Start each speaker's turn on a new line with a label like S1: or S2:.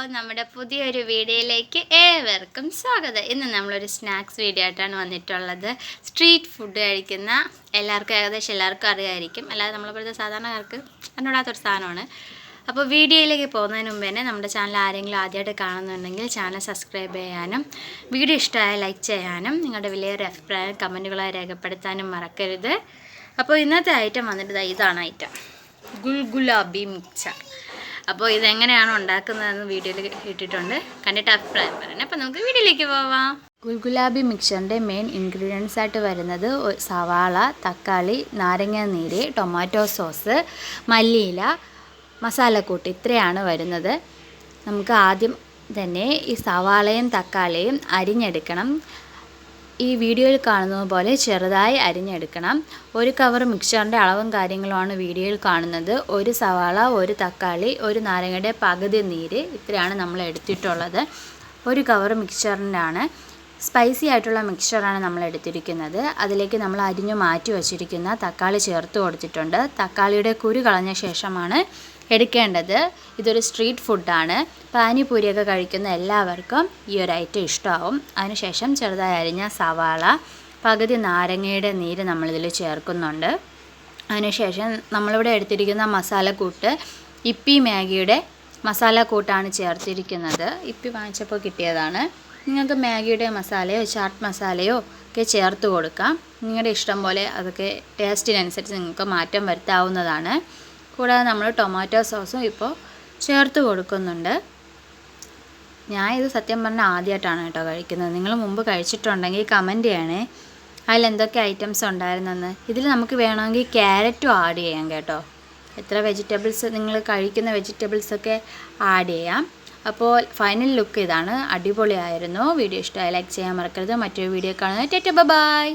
S1: നമ്മുടെ പുതിയൊരു വീഡിയോയിലേക്ക് ഏവർക്കും സ്വാഗതം. ഇന്ന് നമ്മളൊരു സ്നാക്സ് വീഡിയോ ആയിട്ടാണ് വന്നിട്ടുള്ളത്. സ്ട്രീറ്റ് ഫുഡ് കഴിക്കുന്ന ഏകദേശം എല്ലാവർക്കും അറിയാമായിരിക്കും. അല്ലാതെ നമ്മളിപ്പോഴത്തെ സാധാരണക്കാർക്ക് അറിഞ്ഞൂടാത്തൊരു സാധനമാണ്. അപ്പോൾ വീഡിയോയിലേക്ക് പോകുന്നതിന് മുമ്പ് തന്നെ നമ്മുടെ ചാനൽ ആരെങ്കിലും ആദ്യമായിട്ട് കാണുന്നുണ്ടെങ്കിൽ ചാനൽ സബ്സ്ക്രൈബ് ചെയ്യാനും വീഡിയോ ഇഷ്ടമായ ലൈക്ക് ചെയ്യാനും നിങ്ങളുടെ വലിയൊരു അഭിപ്രായം കമൻറ്റുകളായി രേഖപ്പെടുത്താനും മറക്കരുത്. അപ്പോൾ ഇന്നത്തെ ഐറ്റം വന്നിട്ട് ഇതാണ് ഐറ്റം, ഗുൽഗുലാബി മിക്സർ. അപ്പോൾ ഇതെങ്ങനെയാണ് ഉണ്ടാക്കുന്നതെന്ന് വീഡിയോയിൽ ഇട്ടിട്ടുണ്ട്, കണ്ടിട്ട് അഭിപ്രായം പറയണേ. അപ്പോൾ നമുക്ക് വീഡിയോയിലേക്ക് പോവാം. ഗുൽഗുലാബി മിക്സറിൻ്റെ മെയിൻ ഇൻഗ്രീഡിയൻസ് ആയിട്ട് വരുന്നത് സവാള, തക്കാളി, നാരങ്ങ നീര്, ടൊമാറ്റോ സോസ്, മല്ലിയില, മസാലക്കൂട്ട്, ഇത്രയാണ് വരുന്നത്. നമുക്ക് ആദ്യം തന്നെ ഈ സവാളയും തക്കാളിയും അരിഞ്ഞെടുക്കണം. ഈ വീഡിയോയിൽ കാണുന്നത് പോലെ ചെറുതായി അരിഞ്ഞെടുക്കണം. ഒരു കവർ മിക്സറിൻ്റെ അളവും കാര്യങ്ങളുമാണ് വീഡിയോയിൽ കാണുന്നത്. ഒരു സവാള, ഒരു തക്കാളി, ഒരു നാരങ്ങയുടെ പകുതി നീര്, ഇത്രയാണ് നമ്മൾ എടുത്തിട്ടുള്ളത്. ഒരു കവർ മിക്സറിനാണ്. സ്പൈസി ആയിട്ടുള്ള മിക്സറാണ് നമ്മൾ എടുത്തിരിക്കുന്നത്. അതിലേക്ക് നമ്മൾ അരിഞ്ഞു മാറ്റി വച്ചിരിക്കുന്ന തക്കാളി ചേർത്ത് കൊടുത്തിട്ടുണ്ട്. തക്കാളിയുടെ കുരു കളഞ്ഞ ശേഷമാണ് എടുക്കേണ്ടത്. ഇതൊരു സ്ട്രീറ്റ് ഫുഡാണ്. പാനിപൂരിയൊക്കെ കഴിക്കുന്ന എല്ലാവർക്കും ഈ ഒരു ഐറ്റം ഇഷ്ടമാവും. അതിനുശേഷം ചെറുതായി അരിഞ്ഞ സവാള, പകുതി നാരങ്ങയുടെ നീര് നമ്മളിതിൽ ചേർക്കുന്നുണ്ട്. അതിനുശേഷം നമ്മളിവിടെ എടുത്തിരിക്കുന്ന മസാലക്കൂട്ട് ഇപ്പി മാഗിയുടെ മസാലക്കൂട്ടാണ് ചേർത്തിരിക്കുന്നത്. ഇപ്പി വാങ്ങിച്ചപ്പോൾ കിട്ടിയതാണ്. നിങ്ങൾക്ക് മാഗിയുടെ മസാലയോ ചാട്ട് മസാലയോ ഒക്കെ ചേർത്ത് കൊടുക്കാം. നിങ്ങളുടെ ഇഷ്ടം പോലെ അതൊക്കെ ടേസ്റ്റിനനുസരിച്ച് നിങ്ങൾക്ക് മാറ്റം വരുത്താവുന്നതാണ്. കൂടാതെ നമ്മൾ ടൊമാറ്റോ സോസും ഇപ്പോൾ ചേർത്ത് കൊടുക്കുന്നുണ്ട്. ഞാൻ ഇത് സത്യം പറഞ്ഞാൽ ആദ്യമായിട്ടാണ് കേട്ടോ കഴിക്കുന്നത്. നിങ്ങൾ മുമ്പ് കഴിച്ചിട്ടുണ്ടെങ്കിൽ കമൻറ്റ് ചെയ്യണേ അതിലെന്തൊക്കെ ഐറ്റംസ് ഉണ്ടായിരുന്നെന്ന്. ഇതിൽ നമുക്ക് വേണമെങ്കിൽ ക്യാരറ്റും ആഡ് ചെയ്യാം കേട്ടോ. എത്ര വെജിറ്റബിൾസ് നിങ്ങൾ കഴിക്കുന്ന വെജിറ്റബിൾസൊക്കെ ആഡ് ചെയ്യാം. അപ്പോൾ ഫൈനൽ ലുക്ക് ഇതാണ്. അടിപൊളിയായിരുന്നു. വീഡിയോ ഇഷ്ടമായി ലൈക്ക് ചെയ്യാൻ മറക്കരുത്. മറ്റൊരു വീഡിയോ കാണുന്നത്. ബൈ.